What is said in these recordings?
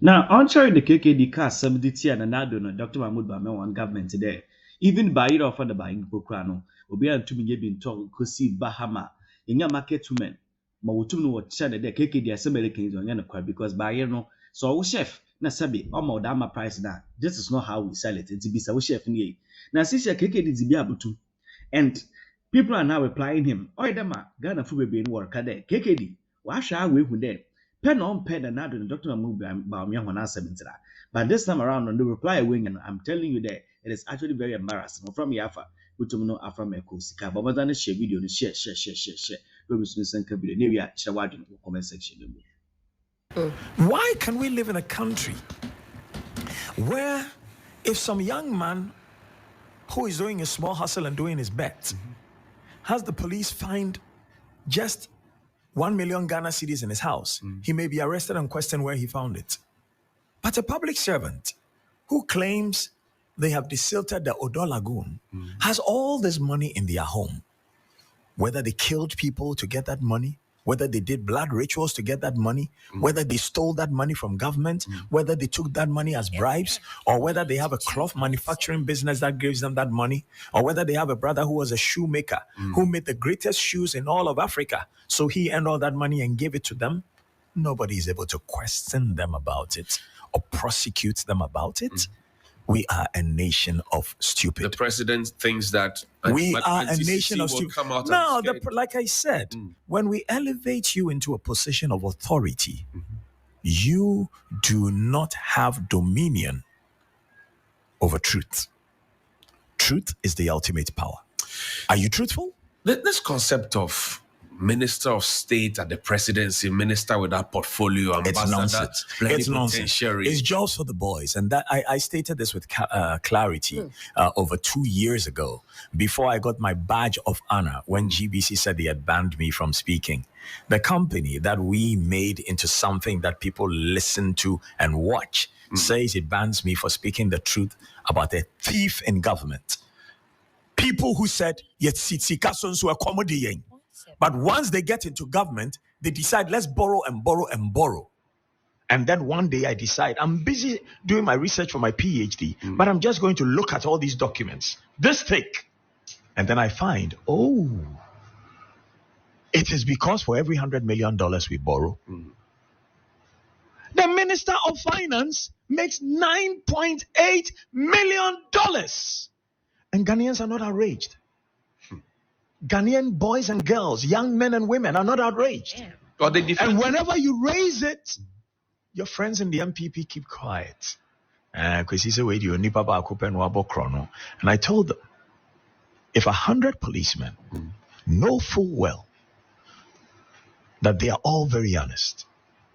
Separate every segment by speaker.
Speaker 1: Now, answering the KKD cast 70 and another no Dr. Mahmoud Bame one government there. Even by it offer the buying Pokrano, Obian to me been told Kosi Bahama, in your market women. Mawutum no what said the KKD as Americans on Yanaqua because by no so our chef na sabi or dama price na. This is not how we sell it. It's be our chef in Now since your KKD is be able to and people are now applying him. Oh, Dama, Ghana Fube being work at KKD. Why shall we with them? Pen on pen and add Dr. Baumia when I said that. But this time around on the reply wing, and I'm telling you that it is actually very embarrassing. From Yafa, Utumno Afra Sika, but then share video, share. We soon send video. Maybe I shall watch in the comment section.
Speaker 2: Why can we live in a country where if some young man who is doing a small hustle and doing his bet has the police find just 1 million Ghana cedis in his house, he may be arrested and questioned where he found it. But a public servant who claims they have desilted the Odo Lagoon has all this money in their home. Whether they killed people to get that money, whether they did blood rituals to get that money, whether they stole that money from government, whether they took that money as bribes, or whether they have a cloth manufacturing business that gives them that money, or whether they have a brother who was a shoemaker who made the greatest shoes in all of Africa. So he earned all that money and gave it to them. Nobody is able to question them about it or prosecute them about it. We are a nation of stupid.
Speaker 3: The president thinks that
Speaker 2: we are a nation of stupid.
Speaker 3: Come out
Speaker 2: now, like I said, when we elevate you into a position of authority, you do not have dominion over truth. Truth is the ultimate power. Are you truthful?
Speaker 3: This concept of minister of state at the presidency, minister with that portfolio,
Speaker 2: it's nonsense. It's nonsense. It's jobs for the boys, and that I stated this with clarity over 2 years ago, before I got my badge of honor when GBC said they had banned me from speaking. The company that we made into something that people listen to and watch says it bans me for speaking the truth about a thief in government. People who said yet sitsikasons were accommodating. But once they get into government, they decide, let's borrow and borrow and borrow. And then one day I decide, I'm busy doing my research for my PhD, but I'm just going to look at all these documents, this thick. And then I find, it is because for every $100 million we borrow, the Minister of Finance makes $9.8 million. And Ghanaians are not outraged. Ghanaian boys and girls, young men and women are not outraged. And whenever you raise it, your friends in the NPP keep quiet. And I told them, if 100 policemen know full well that they are all very honest,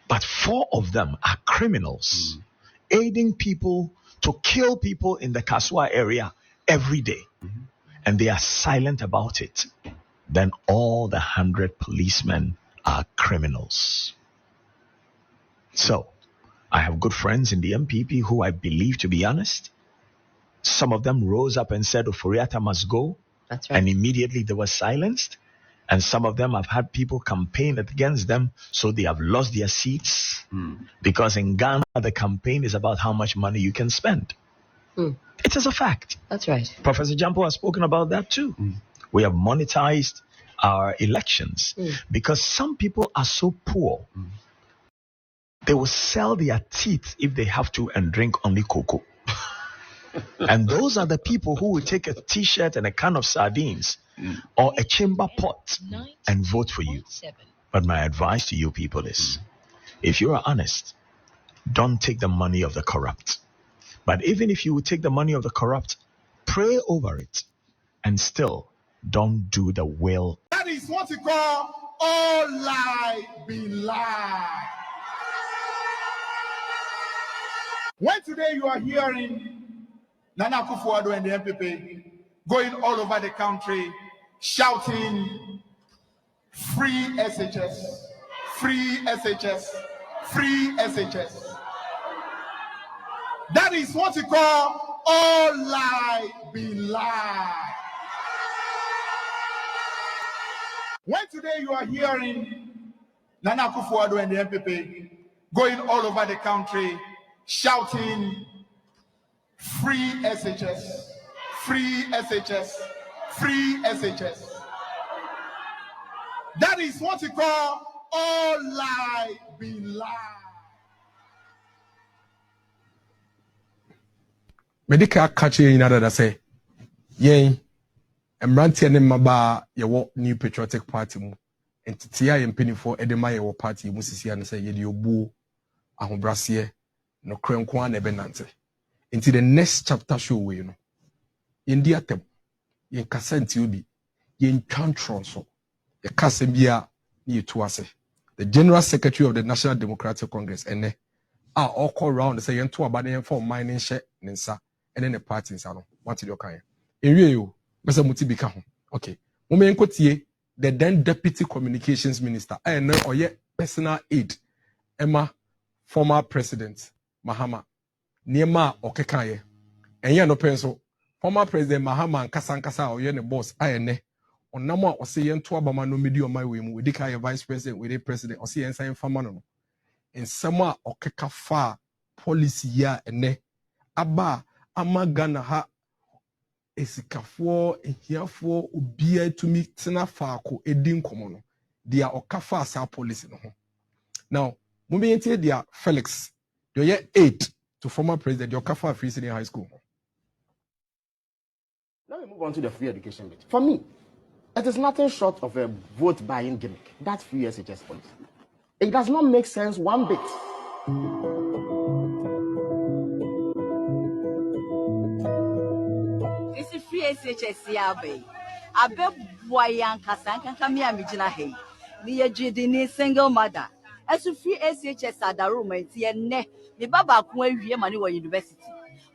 Speaker 2: but 4 of them are criminals, aiding people to kill people in the Kaswa area every day, and they are silent about it, then all the 100 policemen are criminals. So, I have good friends in the MPP who I believe to be honest. Some of them rose up and said, Oforiatta must go.
Speaker 4: That's right.
Speaker 2: And immediately they were silenced. And some of them have had people campaign against them, so they have lost their seats. Because in Ghana, the campaign is about how much money you can spend. It is a fact.
Speaker 4: That's right.
Speaker 2: Professor Jampo has spoken about that too. We have monetized our elections because some people are so poor. They will sell their teeth if they have to and drink only cocoa. And those are the people who will take a t-shirt and a can of sardines or a chamber pot and vote for you. But my advice to you people is, if you are honest, don't take the money of the corrupt. But even if you would take the money of the corrupt, pray over it and still don't do the will.
Speaker 5: That is what you call all lie be lie. When today you are hearing Nana Akufo-Addo and the NPP going all over the country shouting free SHS, free SHS, free SHS. That is what you call all lie be lie. When today you are hearing Nana Akufo-Addo and the NPP going all over the country shouting, free SHS, free SHS, free SHS. That is what you call all lie be lie.
Speaker 4: Medical catcher in other say, yea, and Rantian and Maba, your new patriotic party, and Tia and Penny for Edema, party, Musisi, and say, Yedio Boo, Ahobrasie, no Crankwan, Ebenante. Into the next chapter show, you know, in the atem, in Cassant Ubi, in Chantronso, a Cassambia, near to us, the General Secretary of the National Democratic Congress, and are all call round say yen to abade for mining share nsa and the party nsa no what you kan enwie yo besa muti bika ho okay mo men kotie the then deputy communications minister and oye personal aid Emma former president Mahama niema okekan ye enye no penso former president Mahama nkasa oye ne boss ayene onam a ose yen to abama no medi o my we mu dika ye vice president we the president ose yen san fama no in sama okeka fa policy ya ene aba amagana ha esikafo ehiafo obia tumi tena faako edin komo no dia okafa sa policy no ho now mumiyenti dia Felix do ye 8 to former president your okafa free senior high school.
Speaker 6: Let me move on to the free education bit. For me, it is nothing short of a vote buying gimmick. That free SHS policy. It does not make sense one bit.
Speaker 7: This is free SHS Yabe. I bet boy young Casanca Camia Mijina Hay. Near Jidini single mother. As a free SHS at the room, and ne, the Baba Kwe Mani University.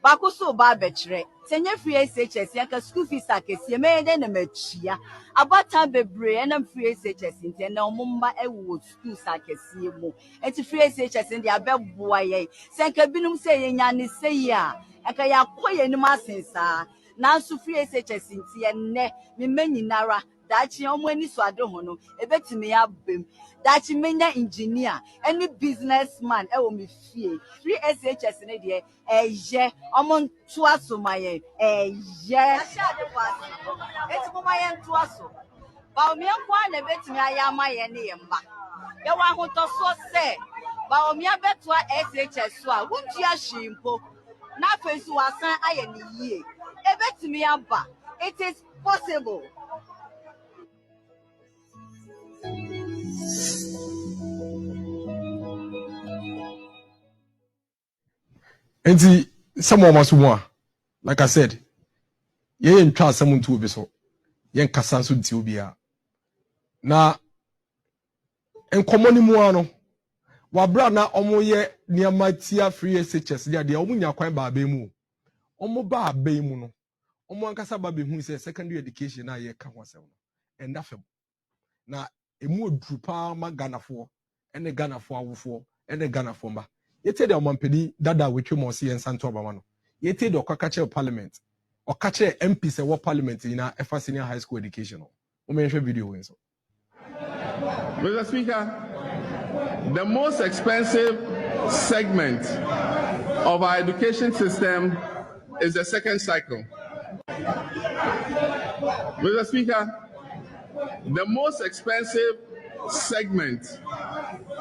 Speaker 7: Bakuso Barbetre, Senya free SHS, Yanka school fees are Kessia made in a mechia. About time be brain and free SHS in Tena Mumba Ewood school Sakesimu. And to free SHS in the Abel Boye. Sanka Binum saying Yanni say ya. Akaya Koya no Massensa. Now so free SHS in Tiene, me many nara. Dachi omweni swado hono ebeti me abem dachi menya engineer any businessman e wo me fie free SHS ne de eye omon to aso maye eye ashade kwase eti mo maye to aso ba omi akwa na ebeti me aya maye ne yemba ye wa hoto so se ba omi abeto SHS so a wuntu ahimpo na fesu wasan aye ne yie ebeti me aba it is possible.
Speaker 4: Enti some of us more like I said ye yen twa asem ntu obi so yen kasa nso nti obi a na enkomo ni mu ano wabra na omo ye niama tia free SHS dia de omo nya kwan ba abe mu omo ba abe mu no omo ankasa ba be hu se secondary education na ye ka ho asem no enda fam na emu odru pa ma ganafo ene ganafo awofo ene ganafo mba yete de omampedi dada wetwe mo se yensanto obama no yete de okakache parliament okache MP se wo parliament ina efa senior high school education o me hwe video wen so.
Speaker 8: Mr. Speaker, the most expensive segment of our education system is the second cycle. Mr. Speaker, the most expensive segment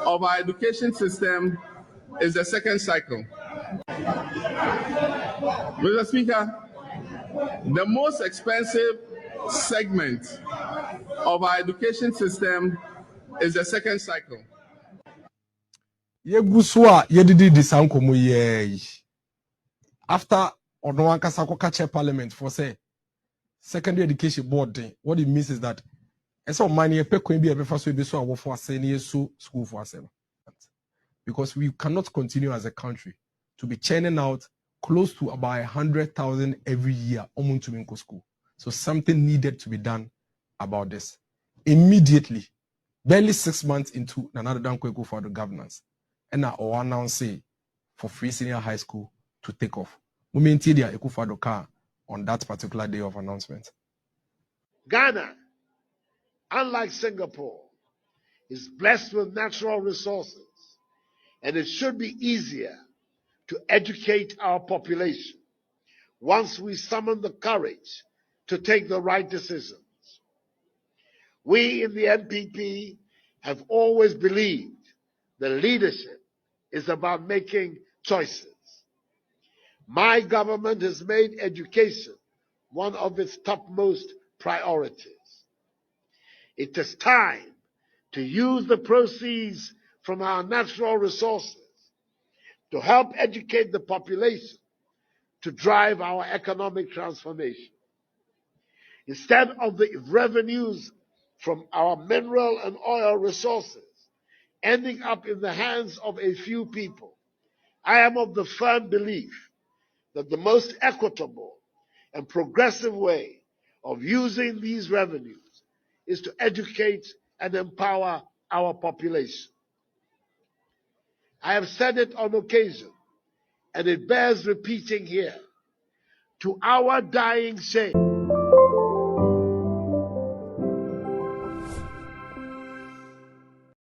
Speaker 8: of our education system is the second cycle. Mr. Speaker, the most expensive segment of our education system is the second cycle.
Speaker 4: Yeguswa yedidi disankomo ye after ono ankasa ko kache parliament for say secondary education board thing, what it means is that eso man ye pekwan bi e befa so be so awofo ase na yesu school for ase because we cannot continue as a country to be churning out close to about 100,000 every year to Minko school. So something needed to be done about this. Immediately, barely 6 months into another Dankweko for the governance, and now our announce for free senior high school to take off. We maintain the Ekufado car on that particular day of announcement.
Speaker 9: Ghana, unlike Singapore, is blessed with natural resources, and it should be easier to educate our population once we summon the courage to take the right decisions. We in the NPP have always believed that leadership is about making choices. My government has made education one of its topmost priorities. It is time to use the proceeds from our natural resources to help educate the population to drive our economic transformation. Instead of the revenues from our mineral and oil resources ending up in the hands of a few people, I am of the firm belief that the most equitable and progressive way of using these revenues is to educate and empower our population. I have said it on occasion, and it bears repeating here. To our dying shame,